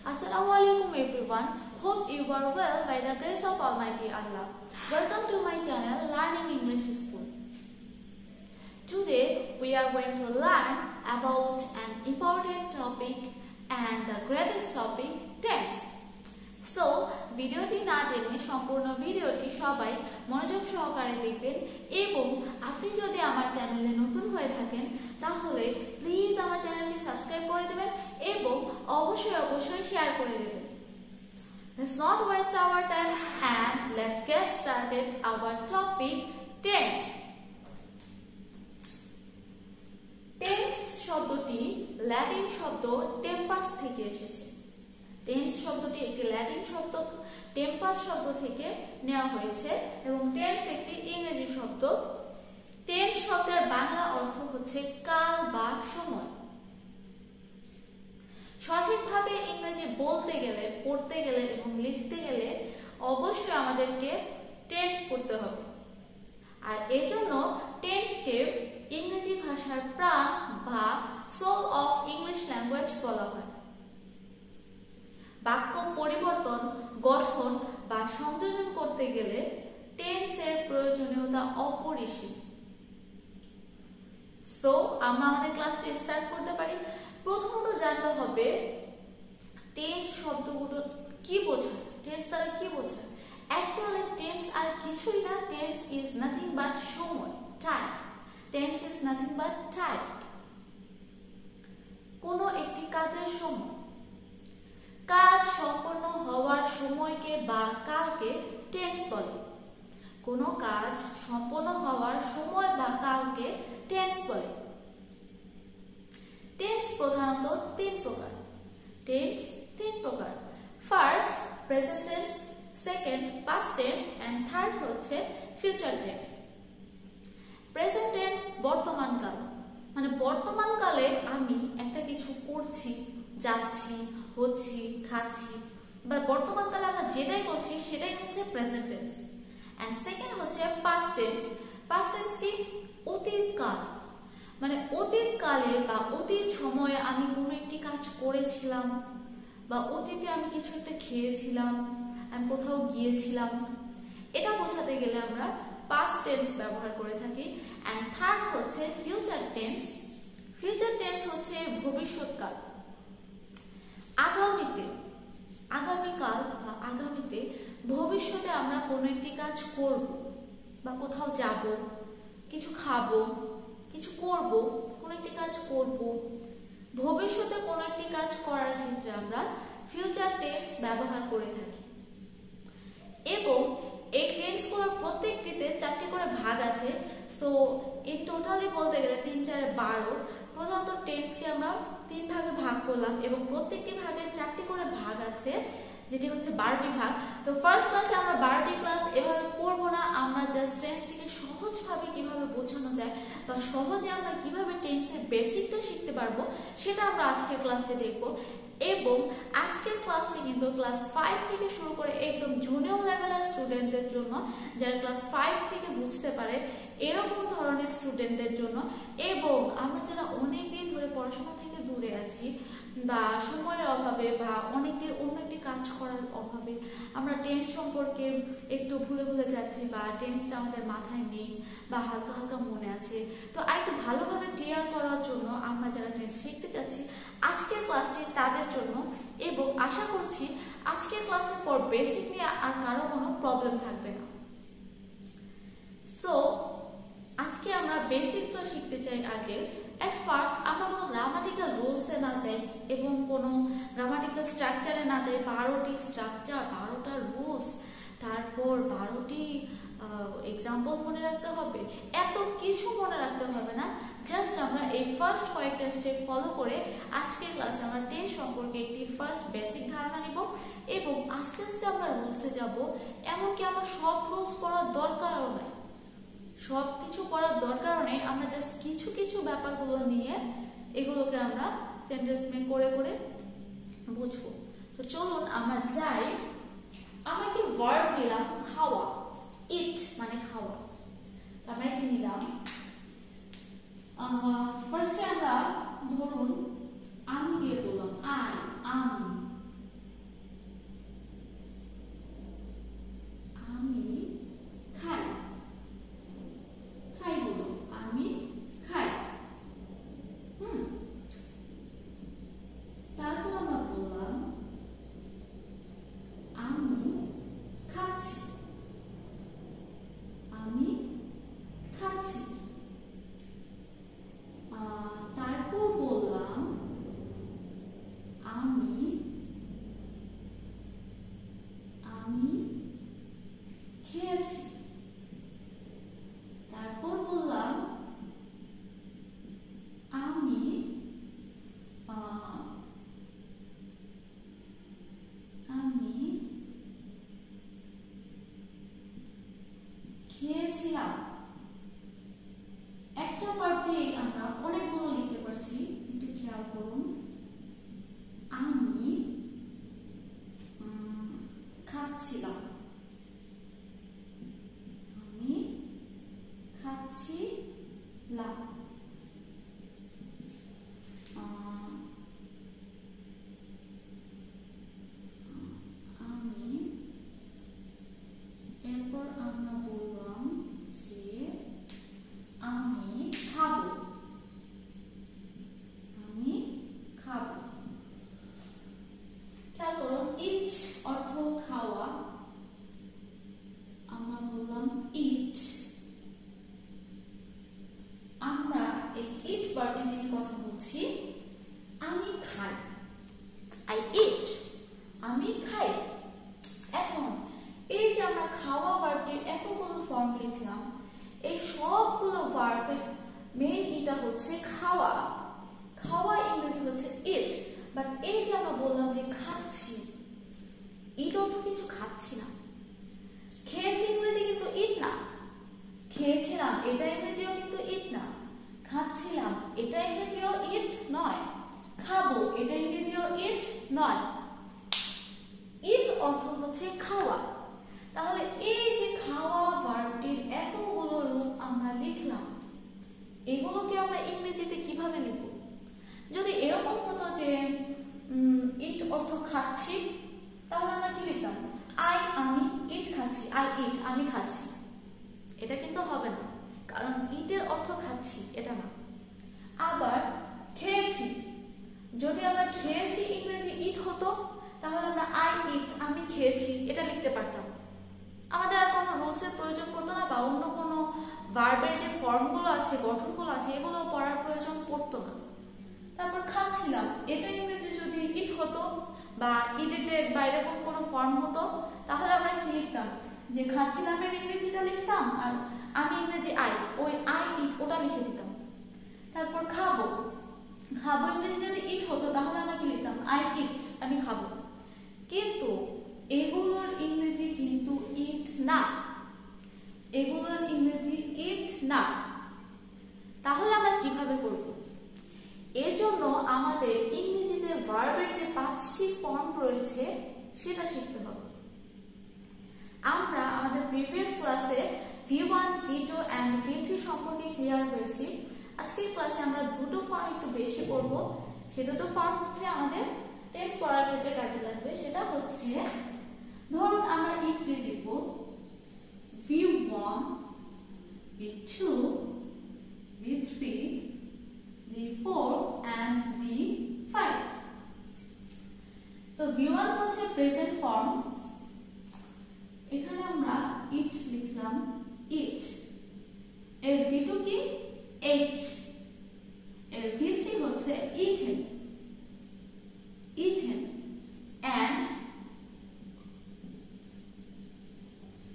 Assalamualaikum everyone. Hope you are well by the grace of Almighty Allah. Welcome to my channel Learning English School. Today we are going to learn about an important topic and the greatest topic, tense. So ভিডিওটি না টেনে সম্পূর্ণ ভিডিওটি সবাই মনোযোগ সহকারে দেখবেন এবং আপনি যদি আমার চ্যানেলে নতুন হয়ে থাকেন তাহলে প্লিজ আমার চ্যানেলটি সাবস্ক্রাইব করে দিবেন এবং অবশ্যই শেয়ার করে দিবেন। Let's not waste our time and let's get started our topic, tense. Tense শব্দটি ল্যাটিন শব্দ টেম্পাস থেকে এসেছে। টেন্স শব্দটি একটি ল্যাটিন শব্দ টেম্পাস শব্দ থেকে নেওয়া হয়েছে এবং টেন্স একটি ইংরেজি শব্দ। টেন্স শব্দের বাংলা অর্থ হচ্ছে কাল বা সময়। সঠিকভাবে ইংরেজি বলতে গেলে, পড়তে গেলে এবং লিখতে গেলে অবশ্যই আমাদেরকে টেন্স পড়তে হবে। আর এজন্য টেন্সকে ইংরেজি ভাষার প্রাণ বা সোল অফ ইংলিশ ল্যাঙ্গুয়েজ বলা হয়। বাক্য পরিবর্তন, গঠন বা সংযোজন করতে গেলে টেন্সের প্রয়োজনীয়তা অপরিসীম। সো আমরা আমাদের ক্লাসটি স্টার্ট করতে পারি। প্রথমত জানতে হবে টেন্স শব্দগুলো কি বোঝায়, টেন্স দ্বারা কি বোঝায়। অ্যাকচুয়ালি টেন্স আর কিছুই না, টেন্স ইজ নাথিং বাট সময়, time. Tense is nothing but time, কোনো একটি কাজের সময়। কাজ সম্পন্ন হওয়ার সময়কে বা কালকে টেন্স বলে। কোনো কাজ সম্পন্ন হওয়ার সময় বা কালকে টেন্স বলে। টেন্স প্রধানত তিন প্রকার। টেন্স তিন প্রকার। First present tense, second past tense and third হচ্ছে ফিউচার টেন্স। প্রেজেন্ট টেন্স বর্তমান কাল, মানে বর্তমান কালে আমি একটা কিছু করছি, যাচ্ছি, হচ্ছি, খাচ্ছি বা বর্তমান কালে আমরা যেটাই করছি সেটাই হচ্ছে প্রেজেন্ট টেন্স। এন্ড সেকেন্ড হচ্ছে পাস্ট টেন্স। পাস্ট টেন্স কি? অতীত কাল, মানে অতীত কালে বা অতীত সময়ে আমি কোনো একটি কাজ করেছিলাম বা অতীতে আমি কিছু একটা খেয়েছিলাম, আমি কোথাও গিয়েছিলাম, এটা বোঝাতে গেলে আমরা পাস্ট টেন্স ব্যবহার করে থাকি। এন্ড থার্ড হচ্ছে ফিউচার টেন্স। ফিউচার টেন্স হচ্ছে ভবিষ্যৎকাল। আগামীতে, আগামীকাল বা আগামীতে, ভবিষ্যতে আমরা কোনো একটি কাজ করব বা কোথাও যাব, কিছু খাবো, কিছু করব, কোনো একটি কাজ করব, ভবিষ্যতে কোনো একটি কাজ করার ক্ষেত্রে আমরা ফিউচার টেন্স ব্যবহার করে থাকি। এবং এই টেন্সগুলোর প্রত্যেকটিতে চারটি করে ভাগ আছে। সো ইন টোটালি বলতে গেলে 3 4 12। প্রধানত টেন্সকে আমরা 3 ভাগে ভাগ করলাম এবং প্রত্যেকটি ভাগের 4টি করে ভাগ আছে, যেটি হচ্ছে 12টি ভাগ। তো ফার্স্ট ক্লাসে আমরা 12টি ক্লাস এভাবে করব না, আমরা জাস্ট টেন্সটিকে সহজভাবে কিভাবে বোঝানো যায় বা সহজে আমরা কিভাবে টেন্সের বেসিকটা শিখতে পারবো সেটা আমরা আজকের ক্লাসে দেখব। এবং আজকের ক্লাসটি কিন্তু ক্লাস 5 থেকে শুরু করে একদম জুনিয়র লেভেলের স্টুডেন্টদের জন্য, যারা ক্লাস 5 থেকে বুঝতে পারে এরকম ধরনের স্টুডেন্টদের জন্য। এবং আমরা যারা অনেক দিন ধরে পড়াশোনা থেকে দূরে আছি বা সময়ের অভাবে বা অনেকদিন অন্য একটি কাজ করার অভাবে আমরা টেন্স সম্পর্কে একটু ভুলে যাচ্ছি বা টেন্সটা আমাদের মাথায় নেই বা হালকা হালকা মনে আছে, তো আরেকটু ভালোভাবে ক্লিয়ার করার জন্য আমরা যারা টেন্স শিখতে চাচ্ছি আজকের ক্লাসটি তাদের জন্য। এবং আশা করছি আজকের ক্লাসের পর বেসিক নিয়ে আর কারো কোনো প্রবলেম থাকবে না। সো আজকে আমরা বেসিকটা শিখতে চাই আগে। এট ফার্স্ট আমরা কোনো গ্রামাটিক্যাল রুলসে না যাই এবং কোনো গ্রামাটিক্যাল স্ট্রাকচারে না যাই। 12টি স্ট্রাকচার, 12টা রুলস, তারপর 12টি এক্সাম্পল মনে রাখতে হবে, এত কিছু মনে রাখতে হবে না। জাস্ট আমরা এই ফার্স্ট কয়েকটা স্টেপ ফলো করে আজকের ক্লাসে আমরা টেন্স সম্পর্কে একটি ফার্স্ট বেসিক ধারণা নিব এবং আস্তে আস্তে আমরা রুলসে যাব। এমনকি আমার সব রুলস পড়ার দরকারও নাই, সব কিছু পড়ার দরকারও নেই, আমরা জাস্ট কিছু কিছু ব্যাপারগুলো নিয়ে এগুলোকে আমরা সেন্টেন্স মেক করে করে বুঝবো। তো চলুন আমরা যাই। আমরা কি ভার্ব নিলাম খাওয়া, ইট মানে খাওয়া, আমরা এটি নিলাম। ফার্স্টে আমরা ধরুন আমি দিয়ে বললাম আই, আমি, খাচ্ছিলাম, আমি খাচ্ছিলাম। আমি এরপর আমরা বললাম যে আমি খাবো, আমি খাবো। খেয়াল করুন, ইট অর্থ খাওয়া, আমরা বললাম ইট। আমরা এই ইট ভার্বটি নিয়ে কথা বলছি। আমি খাই, আই ইট, আমি খাই। এখন এই যে আমরা খাওয়া ভার্বটির এতগুলো ফর্ম লিখলাম, এই সবগুলো ভার্বের মেইন এটা হচ্ছে খাওয়া। খাওয়া ইংরেজি হচ্ছে ইট। বাট এই যে আমরা বললাম যে খাচ্ছি, ইট অর্থ কিছু খাচ্ছি না। খেয়েছি ইংরেজি কিন্তু ইট না। খেয়েছিলাম এটা ইংরেজিও কিন্তু ইট না। খাচ্ছিলাম এটা ইংরেজিও ইট নয়। খাবো এটা ইংরেজিও ইট নয়। ইট অর্থ হচ্ছে খাওয়া। তাহলে এই যে খাওয়া ভার্বটির এতগুলো রূপ আমরা লিখলাম, এগুলোকে আমরা ইংরেজিতে কিভাবে লিখব? যদি এরকম হতো যে ইট অর্থ খাচ্ছি, তাহলে আমরা কি লিখতাম? আমি ইট খাচ্ছি, আই ইট, আমি খাচ্ছি। এটা কিন্তু হবে না, কারণ ইটের অর্থ খাচ্ছি এটা না। আবার খেয়েছি, যদি আমরা খেয়েছি ইংরেজি ইট হতো, তাহলে আমরা আই ইট, আমি খেয়েছি এটা লিখতে পারতাম। আমাদের আর কোনো রুলসের প্রয়োজন পড়তো না, বা অন্য কোনো ভার্বের যে ফর্মগুলো আছে, গঠনগুলো আছে, এগুলো পড়ার প্রয়োজন পড়তো না। তারপর খাচ্ছিলাম, এটা ইংরেজি যদি ইট হতো বা ইটেড বা এরকম কোনো ফর্ম হতো, তাহলে আমরা কি লিখতাম? যে খাচ্ছিলামের ইংরেজিটা লিখতাম, আর আমি ইংরেজি আই, ওই আই ইট ওটা লিখে দিতাম। তারপর খাবো, খাবো ইংরেজি যদি ইট হতো, তাহলে আমরা কি লিখতাম? আই ইট, আমি খাবো। কিন্তু এগুলোর ইংরেজি কিন্তু ইট না, এগুলোর ইংরেজি ইট না। তাহলে আমরা কিভাবে করব? এজন্য আমাদের ইংরেজিতে ভার্বের যে 5টি ফর্ম রয়েছে সেটা শিখতে হবে। আমরা আমাদের প্রিভিয়াস ক্লাসে V1, V2 and V3 সম্পর্কে ক্লিয়ার হয়েছি। আজকের ক্লাসে আমরা দুটো ফর্ম একটু বেশি পড়ব। সেই দুটো ফর্ম হচ্ছে আমাদের টেক্সট পড়ার ক্ষেত্রে কাজে লাগবে। সেটা হচ্ছে, ধরুন আমরা ইফ দিয়ে লিখব V1, V2, V3, V4 and V5। তো V1 হচ্ছে প্রেজেন্ট ফর্ম, এখানে আমরা ইট লিখলাম, ইট। এর V2 কি? এইট। এর V3 হচ্ছে ইটেন, ইটেন। and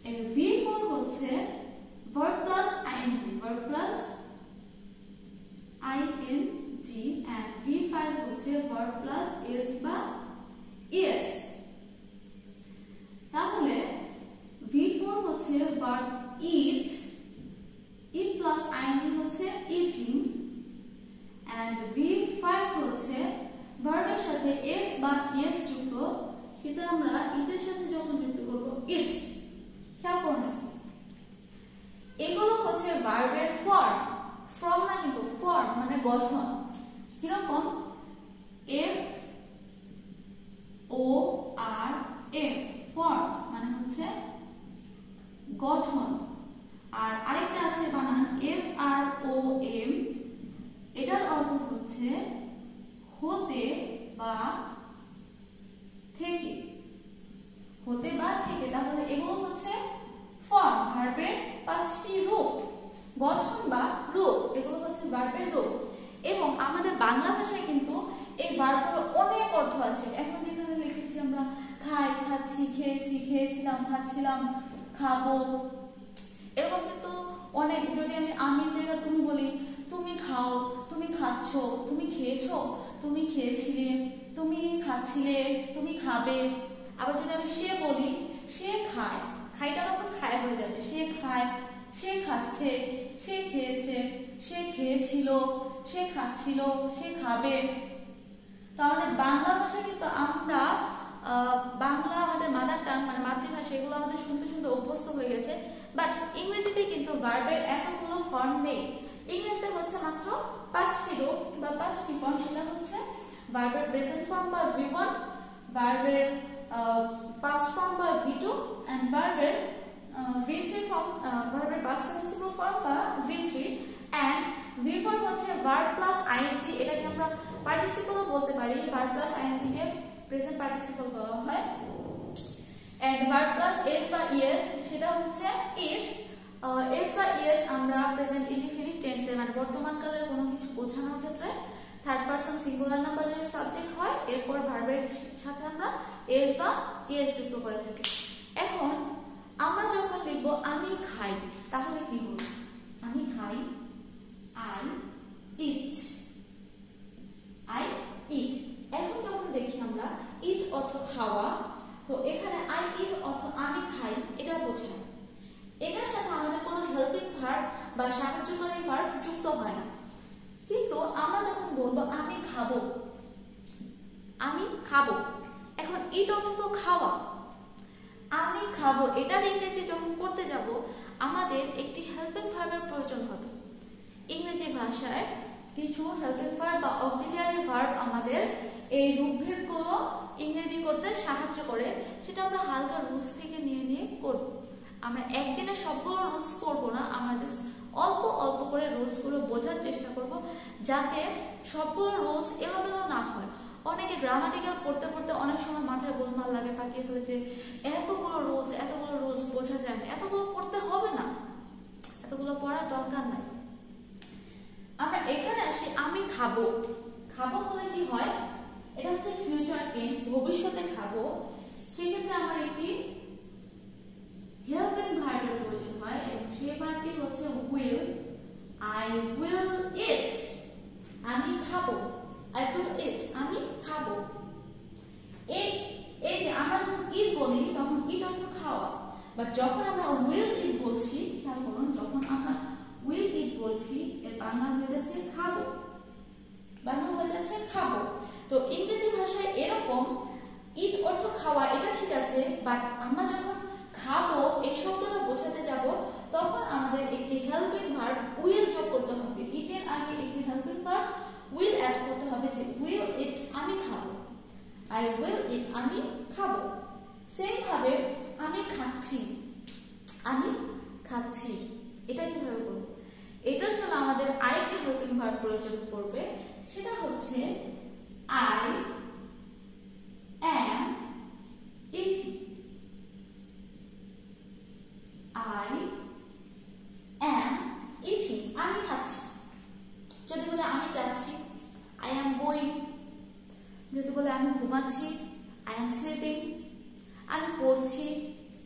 এর V4 হচ্ছে verb plus ing, verb plus ing, and V5 হচ্ছে verb plus is বা is। তাহলে V4 হচ্ছে verb eat, eat plus ing হচ্ছে eating, and V5 হচ্ছে verb এর সাথে is বা is যুক্ত, সেটা আমরা eat এর সাথে যখন যুক্ত করব its। খেয়াল করুন, এগুলো হচ্ছে ভার্বের ফর্ম, ফর্ম না কিন্তু ফর্ম মানে গঠন। কিরকম? F O R M, form মানে হচ্ছে গঠন। আর আরেকটা আছে বানান F R O M, এটার অর্থ হচ্ছে হতে বা থেকে, হতে বা থেকে। তাহলে এগুলো হচ্ছে ফর্ম, ভার্বের 5টি রূপ, গঠন বা রূপ, এগুলো হচ্ছে ভার্বের রূপ। এবং আমাদের বাংলা ভাষায় কিন্তু এই ভার্বগুলোর অনেক অর্থ আছে। এখন যেখানে লিখেছি আমরা খাই, খাচ্ছি, খেয়েছি, খেয়েছিলাম, খাচ্ছিলাম, খাবো, এরকম কিন্তু অনেক। যদি আমি আমির জায়গায় তুমি বলি, তুমি খাও, তুমি খাচ্ছ, তুমি খেয়েছো, তুমি খেয়েছিলে, তুমি খাচ্ছিলে, তুমি খাবে। আবার যদি আমি সে বলি, সে খায়, খাইটা তখন খায় হয়ে যাবে। সে খায়, সে খাচ্ছে, সে খেয়েছে, সে খেয়েছিল, সে খাচ্ছিল, সে খাবে। তো আমাদের বাংলা ভাষা কিন্তু আমরা বাংলা আমাদের মাদার টাং মানে মাতৃভাষা গেছে, বাট ইংরেজিতে কিন্তু ভার্বের এতগুলো ফর্ম নেই। ইংরেজিতে হচ্ছে মাত্র 5টি রূপ বা 5টি ফর্ম। সেটা হচ্ছে ভার্বের প্রেজেন্ট ফর্ম বা V1, ভার্বের পাস্ট ফর্ম বা V2 এন্ড ভার্বের V3 ফর্ম, ভার্বের পাস্ট পার্টিসিপল ফর্ম বা V3 এন্ড V4 হচ্ছে ভার্ব প্লাস আইএনজি। এটাকে আমরা পার্টিসিপলও বলতে পারি। ভার্ব প্লাস আইএনজি কে প্রেজেন্ট পার্টিসিপল বলা হয়। এন্ড ভার্ব প্লাস এস বা ইএস সেটা হচ্ছে ইটস। এস বা ইএস আমরা প্রেজেন্ট ইনডিফিনিট টেন্সে মানে বর্তমান কালের কোনো কিছু বোঝানোর ক্ষেত্রে থার্ড পারসন সিঙ্গুলার নাম্বার যদি সাবজেক্ট হয় এরপর ভার্বের সাথে আমরা এস বা ইএস যুক্ত করে থাকি। এখন আমরা যখন লিখব আমি খাই তাহলে কি হবে? আমি খাই, আই ইট, আই ইট। এখন যখন দেখি আমরা ইট অর্থ খাওয়া, তো এখানে আই ইট অর্থ আমি খাই এটা বোঝায়। এটার সাথে আমাদের কোনো হেল্পিং ভার্ব বা সাহায্যকারী ভার্ব যুক্ত হয় না। কিন্তু আমরা যখন বলবো আমি খাবো, আমি খাবো, এখন ইট অর্থ তো খাওয়া, আমি খাবো, এটার ইংরেজি যখন করতে যাব আমাদের একটি হেল্পিং ভার্বের প্রয়োজন হবে। ইংরেজি ভাষায় কিছু হেল্পিং ভার্ব বা অক্সিলিয়ারি ভার্ব আমাদের এই রূপভেদগুলো ইংরেজি করতে সাহায্য করে। সেটা আমরা হালকা রুলস থেকে নিয়ে নিয়ে করব। আমরা একদিনে সবগুলো রুলস করব না, আমরা জাস্ট অল্প অল্প করে রুলসগুলো বোঝার চেষ্টা করব যাতে সবগুলো রুলস এলোমেলো না হয়। অনেকে গ্রামাটিক্যাল পড়তে পড়তে অনেক সময় মাথায় গোলমাল লাগে, পাকিয়ে ফেলে যে এতগুলো রুলস বোঝা যায় না। এতগুলো পড়তে হবে না, এতগুলো পড়ার দরকার নাই। আমরা এখানে আসি আমি খাবো। খাবো বলে কি হয়? এটা হচ্ছে ফিউচার টেন্স, ভবিষ্যতে খাবো। সেক্ষেত্রে আমার একটি হেল্পিং ভার্বের প্রয়োজন হয় এবং সেই ভার্বটি হচ্ছে উইল। আই উইল ইট, আমি খাবো। আই উইল ইট, আমি খাবো। এই যে আমরা যখন ইট বলি তখন ইট অর্থ খাওয়া, বাট যখন আমরা উইল ইট বলছি, খেয়াল করুন, যখন আমরা উইল ইট বলছি এর বাংলা হয়ে যাচ্ছে খাবো, বাংলা হয়ে যাচ্ছে খাবো। তো ইংরেজি ভাষায় এরকম ইট অর্থ খাওয়া, এটা ঠিক আছে, বাট আমরা যখন খাবো এই শব্দটা বোঝাতে যাব তখন আমাদের একটি হেল্পিং ভার্ব উইল যোগ করতে হবে। ইটের আগে একটি হেল্পিং ভার্ব উইল অ্যাড করতে হবে, যে উইল ইট, আমি খাবো। আই উইল ইট, আমি খাবো। সেম ভাবে আমি খাচ্ছি, আমি খাচ্ছি, এটা কিভাবে করব? এটার জন্য আমাদের আরেকটি হেল্পিং ভার্ব প্রয়োজন পড়বে, সেটা হচ্ছে I am eating, I am eating, আমি খাচ্ছি। যদি বলে আমি যাচ্ছি, আই অ্যাম গোয়িং। যদি বলে আমি ঘুমাচ্ছি, আই অ্যাম স্লিপিং। আমি পড়ছি,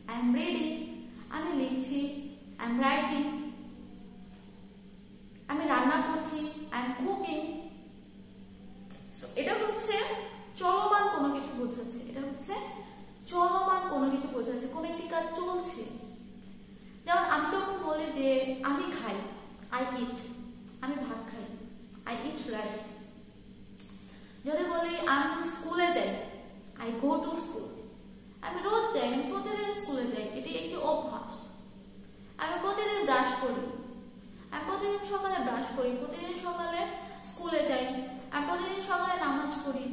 আই অ্যাম রিডিং। আমি লিখছি, আই অ্যাম রাইটিং। আমি রান্না করছি, আই অ্যাম কুকিং। এটা হচ্ছে চলমান কোনো কিছু বোঝাচ্ছে, এটা হচ্ছে চলমান কোনো কিছু বোঝাচ্ছে, কোনো একটি কাজ চলছে। যেমন আমি যখন বলি যে আমি খাই, আই ইট, আমি ভাত খাই, আই ইট রাইস। যদি বলি আমি স্কুলে যাই, আই গো টু স্কুল। আমি রোজ যাই, আমি প্রতিদিন স্কুলে যাই, এটি একটি অভ্যাস। আমি প্রতিদিন ব্রাশ করি, আমি প্রতিদিন সকালে ব্রাশ করি, প্রতিদিন সকালে স্কুলে যাই, আমি প্রতিদিন সকালে নামাজ পড়ি।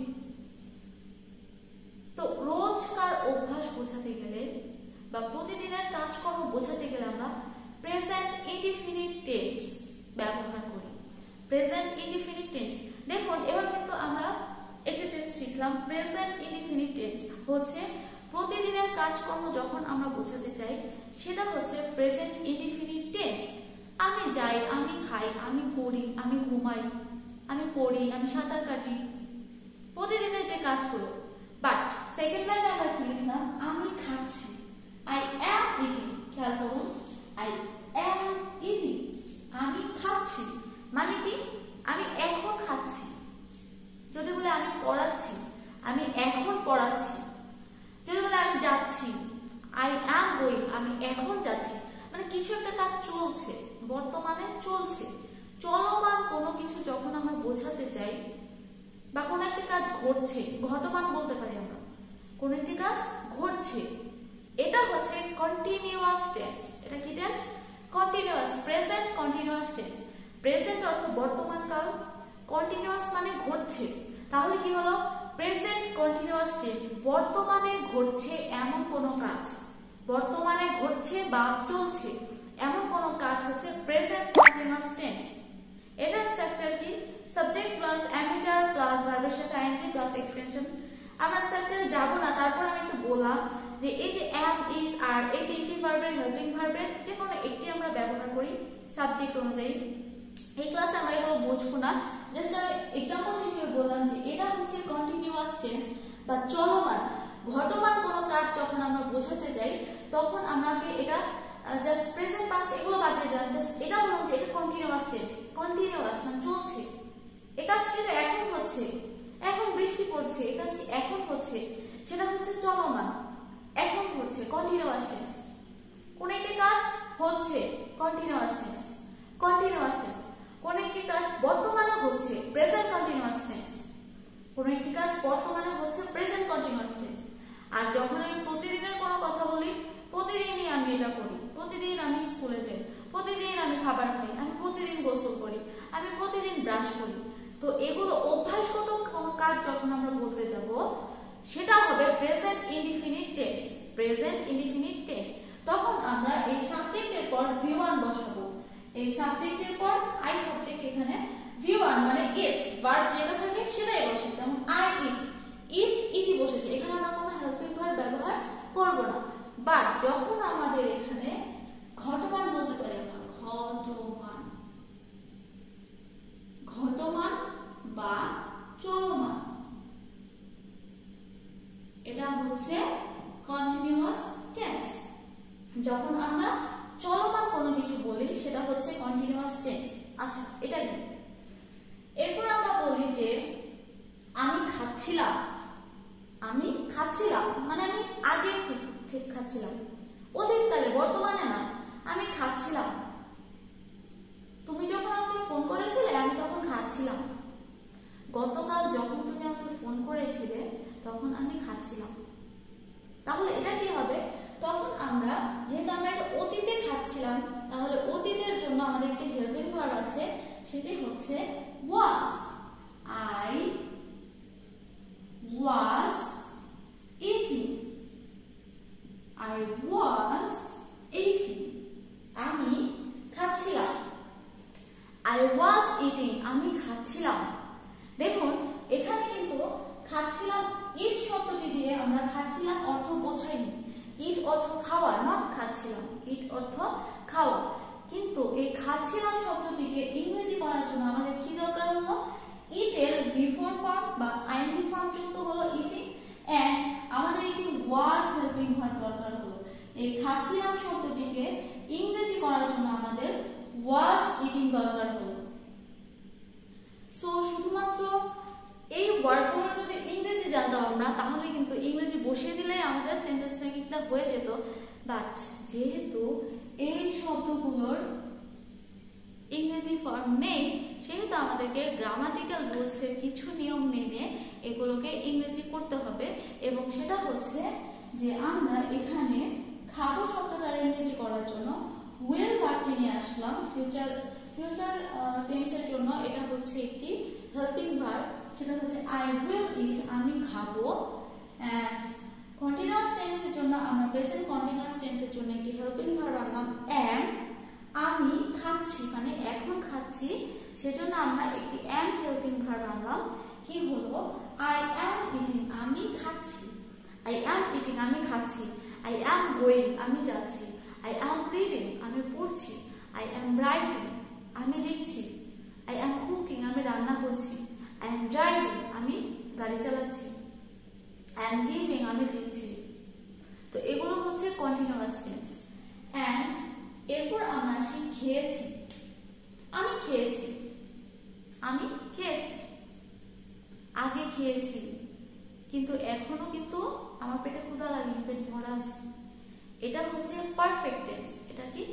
তো রোজকার অভ্যাস বোঝাতে গেলে বা প্রতিদিনের কাজকর্ম বোঝাতে গেলে আমরা প্রেজেন্ট ইনডিফিনিট টেন্স ব্যবহার করি। প্রেজেন্ট ইনডিফিনিট টেন্স, দেখুন এবার কিন্তু আমরা একটা টেন্স শিখলাম। প্রেজেন্ট ইনডিফিনিট টেন্স হচ্ছে প্রতিদিনের কাজকর্ম যখন আমরা বোঝাতে চাই সেটা হচ্ছে প্রেজেন্ট ইনডিফিনিট টেন্স। আমি যাই, আমি খাই, আমি করি, আমি ঘুমাই, আমি পড়ি, আমি সাঁতার কাটি, প্রতিদিনের যে কাজগুলো। বাট সেকেন্ড লাইনে আমরা কি লিখলাম? আমি খাচ্ছি, আই অ্যাম ইটিং। খেয়াল করুন, আই অ্যাম ইটিং, আমি খাচ্ছি, মানে কি? আমি এখন খাচ্ছি। যদি বলে আমি পড়াচ্ছি, আমি এখন পড়াচ্ছি। যদি বলে আমি যাচ্ছি, আই অ্যাম গোয়িং, আমি এখন যাচ্ছি। মানে কিছু একটা কাজ চলছে, বর্তমানে চলছে। চলমান কোনো কিছু যখন আমরা বোঝাতে চাই বা কোনো একটা কাজ ঘটছে, ঘটমান বলতে পারি আমরা, কোনো একটি কাজ ঘটছে, এটা হচ্ছে কন্টিনিউয়াস টেন্স। এটা কি tense? Continuous, present continuous tense. Present অর্থ বর্তমান কাল, কন্টিনিউয়াস মানে ঘটছে, তাহলে কি হলো? প্রেজেন্ট কন্টিনিউয়াস টেন্স, বর্তমানে ঘটছে এমন কোনো কাজ, বর্তমানে ঘটছে বা চলছে এমন কোনো কাজ হচ্ছে প্রেজেন্ট কন্টিনিউয়াস টেন্স। এটার স্ট্রাকচার কি? সাবজেক্ট প্লাস অ্যামিজার প্লাস ভার্বের সাথে আইএনজি প্লাস এক্সটেনশন। আমরা স্ট্রাকচারে যাব না, তারপর আমি একটু বললাম যে এই যে অ্যাম, ইজ, আর এই তিনটি ভার্বের হেল্পিং ভার্বের যে কোনো একটি আমরা ব্যবহার করি সাবজেক্ট অনুযায়ী। এই ক্লাসে আমরা এগুলো বুঝবো না, জাস্ট আমি এক্সাম্পল হিসেবে বললাম যে এটা হচ্ছে কন্টিনিউয়াস টেন্স বা চলমান ঘটমান কোনো কাজ যখন আমরা বোঝাতে যাই তখন আমাকে এটা জাস্ট প্রেজেন্ট পাস্ট এগুলো বাদ দিয়ে দিলাম, জাস্ট এটা বললাম যে এটা কন্টিনিউয়াস টেন্স। কন্টিনিউয়াস মানে চলছে, এই কাজটি এখন হচ্ছে, এখন বৃষ্টি পড়ছে, এই কাজটি এখন হচ্ছে, সেটা হচ্ছে চলমান, এখন হচ্ছে, কন্টিনিউয়াস টেন্স। কোন একটি কাজ হচ্ছে, কন্টিনিউয়াস টেন্স। Continuous tense. কোন একটি কাজ বর্তমানে হচ্ছে, প্রেজেন্ট কন্টিনিউয়াস টেন্স। কোন একটি কাজ বর্তমানে হচ্ছে, প্রেজেন্ট কন্টিনিউয়াস টেন্স। আর যখন আমি প্রতিদিনের কোনো কথা বলি, প্রতিদিনই আমি এটা করি, প্রতিদিন আমি স্কুলে যাই, প্রতিদিন আমি খাবার খাই, আমি প্রতিদিন গোসল করি, আমি প্রতিদিন ব্রাশ করি, তো এগুলো অভ্যাসগত কোনো কাজ যখন আমরা বলতে যাব সেটা হবে present indefinite tense. Present indefinite tense. তখন আমরা এই সাবজেক্টের পর V1 বসাবো, এই সাবজেক্টের পর আই সাবজেক্ট, এখানে V1 মানে ইট, ভার্ব যেটা থাকে সেটাই বসে, যেমন আই ইট, ইট ইটি বসেছে, এখানে আমরা কোনো হেল্পিং ভার্ব ব্যবহার করব না। বাট যখন আমাদের এখানে ঘটমান বলতে পারি আমরা, ঘটমান, ঘটমান বা চলমান, এটা হচ্ছে কন্টিনিউয়াস টেন্স। যখন আমরা চলমান কোনো কিছু বলি সেটা হচ্ছে কন্টিনিউয়াস টেন্স। আচ্ছা, এটা কি? এরপর আমরা বলি যে আমি খাচ্ছিলাম, আমি খাচ্ছিলাম মানে আমি আগে খাচ্ছিলাম, অতীতকালে, বর্তমানে না, আমি খাচ্ছিলাম। তুমি যখন আমাকে ফোন করেছিলে আমি তখন খাচ্ছিলাম, গতকাল যখন তুমি আমাকে ফোন করেছিলে তখন আমি খাচ্ছিলাম। তাহলে এটা কি হবে? তখন আমরা যেহেতু আমরা এটা অতীতে খাচ্ছিলাম, তাহলে অতীতের জন্য আমাদের একটা হেল্পিং ভার্ব আছে, সেটি হচ্ছে was। I was eating, I was eating, আমি খাচ্ছিলাম। I was eating, আমি খাচ্ছিলাম। দেখুন এখানে কিন্তু খাচ্ছিলাম ইট শব্দটি দিয়ে আমরা খাচ্ছিলাম অর্থ বোঝাইনি, ইট অর্থ খাওয়া, নট খাচ্ছিলাম, ইট অর্থ খাওয়া। কিন্তু এই খাচ্ছিলাম শব্দটিকে ইংরেজি করার জন্য আমাদের কি দরকার হলো? ইটের V4 ফর্ম বা আইএনজি ফর্ম যুক্ত হলো ইটিং, এন্ড আমাদের একটি ওয়াজ হেল্পিং ভার্ব দরকার হলো। এই খাচ্ছিলাম শব্দটিকে ইংরেজি করার জন্য আমাদের ওয়াজ ইটিং দরকার হলো। সো শুধুমাত্র এই ওয়ার্ডগুলো যদি ইংরেজি জানতাম আমরা, তাহলে কিন্তু ইংরেজি বসিয়ে দিলে আমাদের সেন্টেন্স মেকিংটা হয়ে যেত। বাট যেহেতু এই শব্দগুলোর ইংরেজি ফর্ম নেই, সেহেতু আমাদেরকে গ্রামাটিক্যাল রুলসের কিছু নিয়ম মেনে এগুলোকে ইংরেজি করতে হবে। এবং সেটা হচ্ছে যে আমরা এখানে খাবো শব্দটার ইংরেজি করার জন্য উইল ভার্বটি নিয়ে আসলাম। ফিউচার টেন্সের জন্য এটা হচ্ছে একটি হেল্পিং ভার্ব, সেটা হচ্ছে আই উইল ইট, আমি খাবো। এন্ড কন্টিনিউয়াস টেন্সের জন্য আমরা প্রেজেন্ট কন্টিনিউয়াস টেন্সের জন্য একটি হেল্পিং ভার্ব আনলাম এম, আমি খাচ্ছি মানে এখন খাচ্ছি, সেজন্য আমরা একটি এম হেল্পিং ভার্ব আনলাম। কি হলো? আই অ্যাম ইটিং, আমি খাচ্ছি। আই অ্যাম ইটিং, আমি খাচ্ছি। আই অ্যাম গোয়িং, আমি যাচ্ছি। আই অ্যাম রিডিং, আমি পড়ছি। আই অ্যাম রাইটিং, আমি লিখছি। আই অ্যাম কুকিং, আমি রান্না করছি। আই অ্যাম ড্রাইভিং, আমি গাড়ি চালাচ্ছি। আই অ্যাম গিভিং, আমি দিচ্ছি। তো এগুলো হচ্ছে কন্টিনিউয়াস টেন্স। এন্ড এরপর আমরা আসি খেয়েছি। আমি খেয়েছি, আমি খেয়েছি, আগে খেয়েছি, কিন্তু এখনো কিন্তু আমার পেটে ক্ষুধা লাগেনি, পেট ভরা আছে। এটা হচ্ছে পারফেক্ট টেন্স। এটা কি?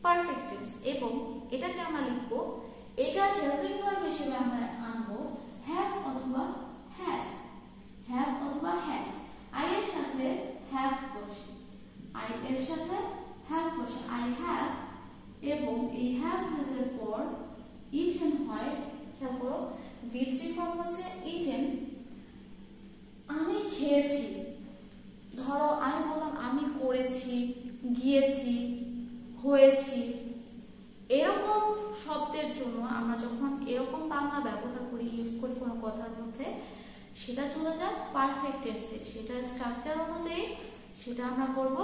Perfect tense. এবং এটাকে আমরা লিখবো, এটার হেল্পিং ভার্ব হিসেবে আমরা আনবো হ্যাভ অথবা হ্যাজ। হ্যাভ অথবা হ্যাজ। আই এর সাথে হ্যাভ বসে, আই এর সাথে হ্যাভ বসে। আই হ্যাভ এই হ্যাভ হ্যাজ এর পর ইটেন হয়, খেয়াল করো V3 ফর্ম হচ্ছে ইটেন। আমি খেয়েছি, ধরো আমি বললাম আমি করেছি, গিয়েছি, হয়েছি, এরকম শব্দের জন্য আমরা যখন এরকম বাংলা ব্যবহার করি, ইউজ করি কোনো কথার মধ্যে, সেটা চলে যায় পারফেক্ট টেন্সে। সেটার স্ট্রাকচার অনুযায়ী সেটা আমরা করব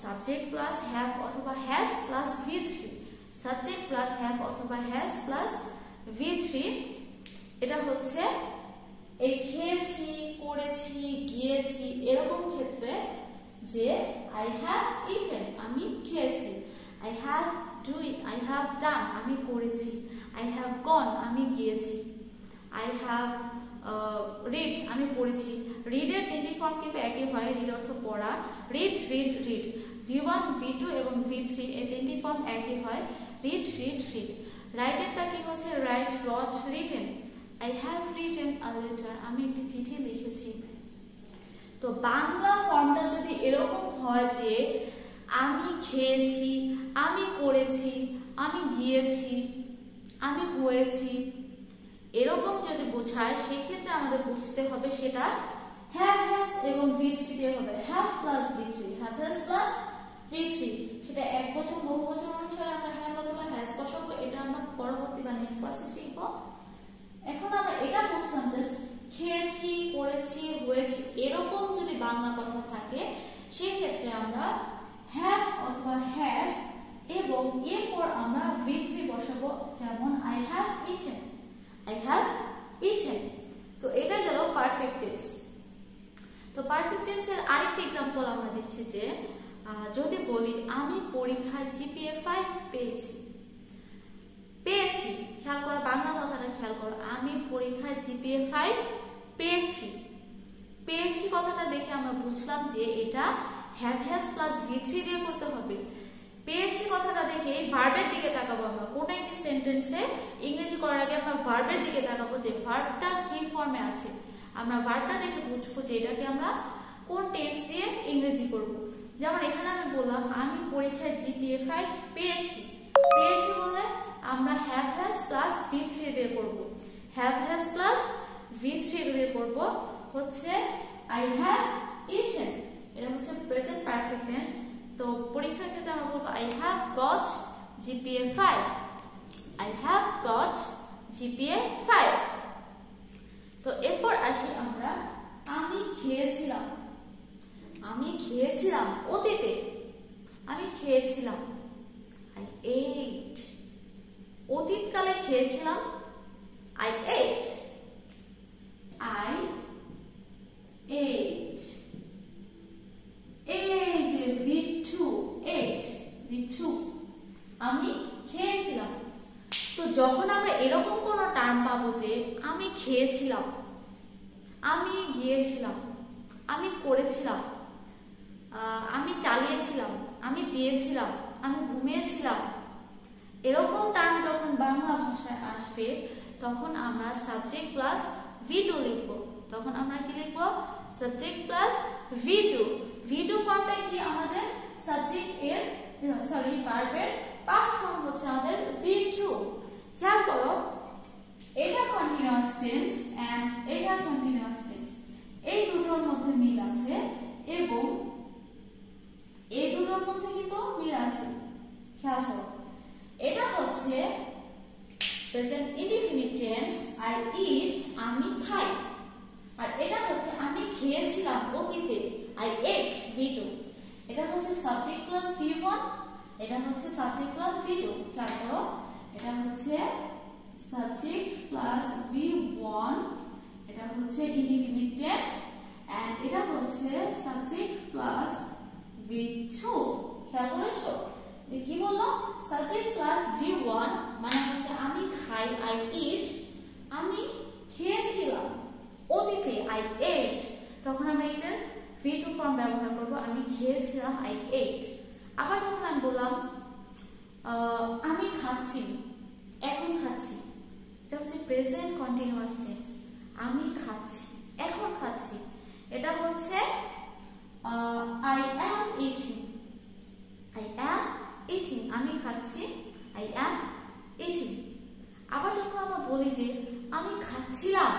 সাবজেক্ট প্লাস হ্যাভ অথবা has plus V3, subject plus have অথবা হ্যাজ প্লাস V3। এটা হচ্ছে এই খেয়েছি, করেছি, গিয়েছি এরকম ক্ষেত্রে যে আই হ্যাভ ইটেন, আমি খেয়েছি, I have doing, I have done, আমি করেছি, আই হ্যাভ গন, আমি গিয়েছি, আই হ্যাভ রিড, আমি পড়েছি। রিডের তিনটি ফর্ম কিন্তু একই হয়, রিড অর্থ পড়া, read read read. V1, V2 এবং V3 এই তিনটি ফর্ম একই হয়, রিড রিড রিড। রাইটেরটা কি হচ্ছে write, wrote, written. I have written a letter, আমি একটি চিঠি লিখেছি। তো বাংলা ফর্মটা যদি এরকম হয় যে আমি খেয়েছি, আমি করেছি, আমি গিয়েছি, আমি হয়েছি, এরকম যদি বোঝায়, সেই ক্ষেত্রে আমাদের বুঝতে হবে সেটা have has এবং V3 দিয়ে হবে, have plus V3, have has plus V3। সেটা একবচন বহুবচন অনুসারে আমরা have অথবা has বসাবো, এটা আমরা পরবর্তী বা নেক্সট ক্লাসে শিখব। এখন আমরা এটা বুঝলাম জাস্ট খেয়েছি, করেছি, হয়েছে এরকম যদি বাংলা কথা থাকে, সেই ক্ষেত্রে আমরা have অথবা has এবং এরপর আমরা V3 বসাবো, যেমন I have eaten, I have eaten। তো এটা গেল পারফেক্ট টেন্স। তো পারফেক্ট টেন্সের আরেকটা एग्जांपल আমরা দিচ্ছি যে যদি বলি আমি পরীক্ষায় GPA 5 পেয়েছি, পেয়েছি, খেয়াল করো বাংলা কথাটা খেয়াল করো, আমি পরীক্ষায় GPA 5 পেয়েছি। পেয়েছি কথাটা দেখে আমরা বুঝলাম যে এটা have has plus V3 দিয়ে করতে হবে। পেয়েছি কথাটা দেখে ভার্বের দিকে তাকাবো, আমরা কোন একটি সেন্টেন্সে ইংরেজি করার আগে আমরা ভার্বের দিকে তাকাবো যে ভার্বটা কি ফর্মে আছে। আমরা ভার্বটা দেখে বুঝবো যে এটাকে আমরা কোন টেন্স দিয়ে ইংরেজি করব। যেমন এখানে আমি বললাম আমি পরীক্ষায় GPA 5 পেয়েছি, পেয়েছি বলে আমরা have has plus V3 দিয়ে করব। have has plus V3 দিয়ে করব হচ্ছে I have eaten, এটা হচ্ছে প্রেজেন্ট পারফেক্ট টেন্স। তো পরীক্ষার ক্ষেত্রে আমরা বলবো I have got GPA 5, I have got GPA 5। তো এরপর আসি আমরা আমি খেয়েছিলাম, আমি খেয়েছিলাম অতীতে, আমি খেয়েছিলাম I ate, অতীতকালে খেয়েছিলাম I ate, I ate। এই যে V2, ate, V2, আমি খেয়েছিলাম। তো যখন আমরা এরকম কোন টার্ম পাবো যে আমি খেয়েছিলাম, আমি গিয়েছিলাম, আমি করেছিলাম, আমি চালিয়েছিলাম, আমি দিয়েছিলাম, আমি ঘুমিয়েছিলাম, এরকম টার্ম যখন বাংলা ভাষায় আসবে তখন আমরা সাবজেক্ট প্লাস V2 লিখব। তখন আমরা কি লিখব? Subject plus V2। V2 ফর্মটা কি আমাদের সাবজেক্ট এর ভার্বের পাস্ট ফর্ম হচ্ছে আমাদের V2। খেয়াল করো এটা কন্টিনিউয়াস টেন্স এন্ড এটা কন্টিনিউয়াস টেন্স, এই দুটোর মধ্যে মিল আছে এবং এই দুটোর মধ্যে কিন্তু মিল আছে। খেয়াল করো এটা হচ্ছে present indefinite tense I eat, আমি খাই, আর এটা হচ্ছে আমি খেয়েছিলাম অতীতে I ate, V2। এটা হচ্ছে সাবজেক্ট প্লাস V1, এটা হচ্ছে সাবজেক্ট প্লাস V2। খেয়াল করো এটা হচ্ছে সাবজেক্ট প্লাস V1, এটা হচ্ছে ইনডিফিনিট টেন্স এন্ড এটা হচ্ছে সাবজেক্ট প্লাস V2। খেয়াল করেছো কি বললাম? সাবজেক্ট প্লাস V1 মানে হচ্ছে আমি খাই I eat, আমি খেয়েছিলাম অতীতে I ate, তখন আমরা এটার V2 ফর্ম ব্যবহার করব, আমি খেয়েছিলাম I ate। আবার যখন আমি বললাম আমি খাচ্ছি, এখন খাচ্ছি, এটা হচ্ছে প্রেজেন্ট কন্টিনিউয়াস টেন্স, আমি খাচ্ছি, এখন খাচ্ছি, এটা হচ্ছে I am eating, I am eating, আমি খাচ্ছি I am eating. আবার যখন আমরা বলি যে আমি খাচ্ছিলাম,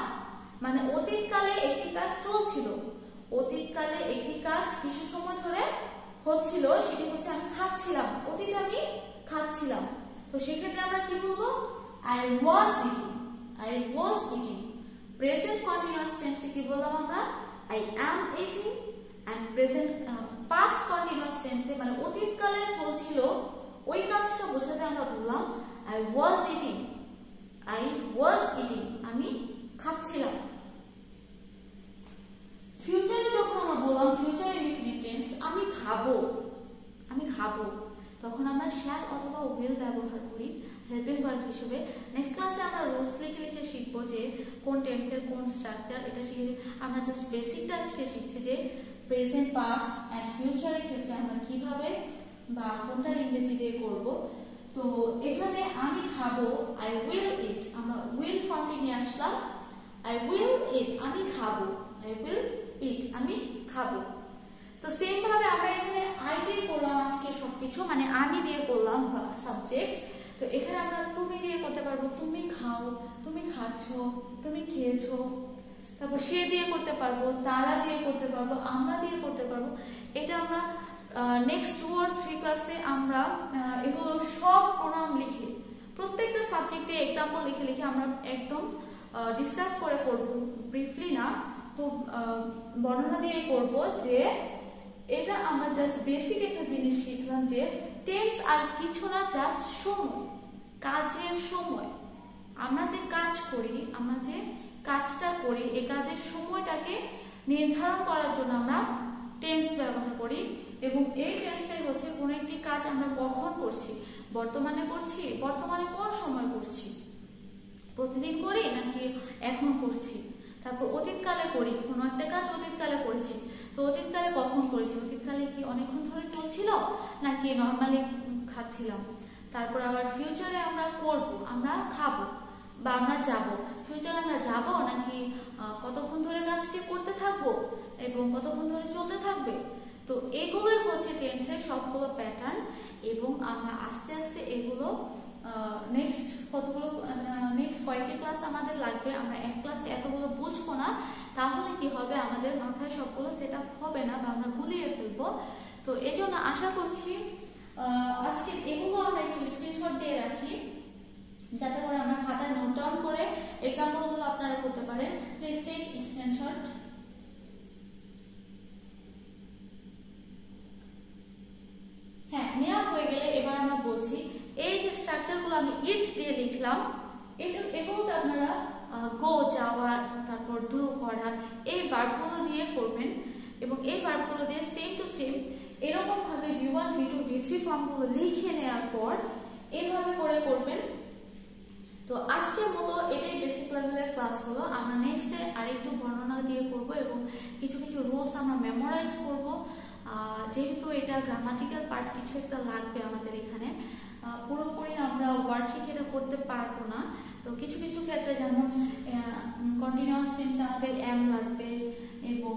মানে অতীতকালে একটি কাজ চলছিল, অতীতকালে একটি কাজ কিছু সময় ধরে হচ্ছিল, সেটি হচ্ছে আমি খাচ্ছিলাম, অতীতে আমি খাচ্ছিলাম। তো সেক্ষেত্রে আমরা কি বলবো? I was eating. I was eating. Present continuous টেন্সে কি বললাম আমরা? I am eating. and present past continuous টেন্সে মানে অতীতকালে চলছিল ওই কাজটা বোঝাতে আমরা বললাম I was eating. I was eating. আমি খাচ্ছিলাম। ফিউচারে যখন আমরা বললাম ফিউচার ইনডিফিনিট টেন্স আমি খাবো, আমি খাবো, তখন আমরা শ্যাল অথবা উইল ব্যবহার করি হেল্পিং ভার্ব হিসেবে। নেক্সট ক্লাসে আমরা রুলস লিখে লিখে শিখবো যে কোন টেন্সের কোন স্ট্রাকচার, এটা শিখে আমরা জাস্ট বেসিকটা আজকে শিখছি যে প্রেজেন্ট, পাস্ট এন্ড ফিউচারের ক্ষেত্রে আমরা কিভাবে বা কোনটার ইংরেজি দিয়ে করব। তো এখানে আমি খাবো I will eat, আমরা will ফর্মটি নিয়ে আসলাম। I will eat, আমি খাবো, I will eat, আমি খাবো। তো সেম ভাবে আমরা এখানে I দিয়ে করলাম আজকে সবকিছু, মানে আমি দিয়ে করলাম সাবজেক্ট। তো এখানে আমরা তুমি দিয়ে করতে পারবো, তুমি খাও, তুমি খাচ্ছ, তুমি খেয়েছো। তারপর সে দিয়ে করতে পারবো, তারা দিয়ে করতে পারবো, আমরা দিয়ে করতে পারবো। এটা আমরা নেক্সট 2 or 3 ক্লাসে আমরা এগুলো সব প্রোনাউন লিখে প্রত্যেকটা সাবজেক্টে এক্সাম্পল লিখে লিখে আমরা একদম ডিসকাস করে করব, ব্রিফলি না, খুব বর্ণনা দিয়ে করব যে এটা আমরা জাস্ট বেসিক একটা জিনিস শিখলাম যে টেন্স আর কিছু না, জাস্ট সময়, কাজের সময়। আমরা যে কাজ করি, আমরা যে কাজটা করি, এই কাজের সময়টাকে নির্ধারণ করার জন্য আমরা টেন্স ব্যবহার করি। এবং এই টেন্সটাই হচ্ছে কোনো একটি কাজ আমরা কখন করছি, বর্তমানে করছি, বর্তমানে কোন সময় করছি, প্রতিদিন করি নাকি এখন করছি। তারপর অতীতকালে করি, কোনো একটা কাজ অতীতকালে করেছি, তো অতীতকালে কখন করেছি, অতীতকালে কি অনেকক্ষণ ধরে চলছিল নাকি নর্মালি খাচ্ছিলাম। তারপর আবার ফিউচারে আমরা করব, আমরা খাবো বা আমরা যাব, ফিউচারে আমরা যাব নাকি কতক্ষণ ধরে কাজটি করতে থাকবো এবং কতক্ষণ ধরে চলতে থাকবে। তো এগুলোই হচ্ছে টেন্সের সবগুলো প্যাটার্ন এবং আমরা আস্তে আস্তে এগুলো নেক্সট কয়েকটি ক্লাস আমাদের লাগবে। আমরা এক ক্লাসে এতগুলো বুঝবো না, তাহলে কি হবে আমাদের মাথায় সবগুলো সেট আপ হবে না বা আমরা গুলিয়ে ফেলবো। তো এজন্য আশা করছি আজকে এগুলো আমরা একটু স্ক্রিনশট দিয়ে রাখি যাতে করে আমরা খাতায় নোট ডাউন করে এক্সাম্পলগুলো আপনারা করতে পারেন। Please take screenshot. হ্যাঁ, নেওয়া হয়ে গেলে এবার আমরা বলছি এই যে স্ট্রাকচারগুলো আমি ইট দিয়ে লিখলাম, এগুলোকে আপনারা গো যাওয়া, তারপর ডু করা, এই ভার্বগুলো দিয়ে করবেন এবং এই ভার্বগুলো দিয়ে সেম টু সেম এরকম ভাবে V1, V2, V3 ফর্মগুলো লিখে নেওয়ার পর এইভাবে করে করবেন। তো আজকের মতো এটাই বেসিক লেভেলের ক্লাস হলো। আমরা নেক্সট ডে আরেকটু বর্ণনা দিয়ে করব এবং কিছু কিছু রুলস আমরা মেমোরাইজ করব, যেহেতু এটা গ্রামাটিক্যাল পার্ট কিছু একটা লাগবে আমাদের এখানে, পুরোপুরি আমরা ওয়ার্ড শিখে এটা করতে পারবো না। তো কিছু কিছু ক্ষেত্রে যেমন কন্টিনিউয়াস টেন্স আমাদের এম লাগবে এবং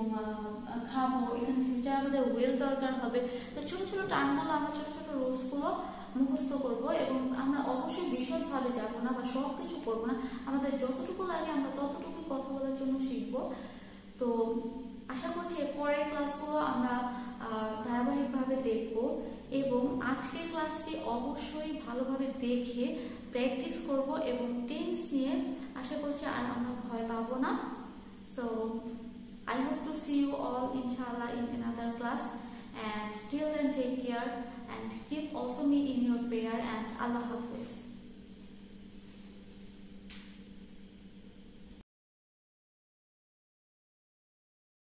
খাবো, এখানে ফিউচার আমাদের উইল দরকার হবে। তো ছোট ছোট টার্মগুলো আমরা ছোট ছোট রুলসগুলো মুখস্থ করব এবং আমরা অবশ্যই বিশদভাবে যাবো না বা সব কিছু করবো না, আমাদের যতটুকু লাগে আমরা ততটুকু কথা বলার জন্য শিখবো। তো আশা করছি পরের ক্লাসগুলো আমরা ধারাবাহিকভাবে দেখব এবং আজকের ক্লাসটি অবশ্যই ভালোভাবে দেখে প্র্যাকটিস করব এবং টেন্স নিয়ে আশা করছি আর আমরা ভয় পাবো না। So I hope to see you all inshallah in another class, and till then take care and keep also me in your prayer, and Allah Hafiz.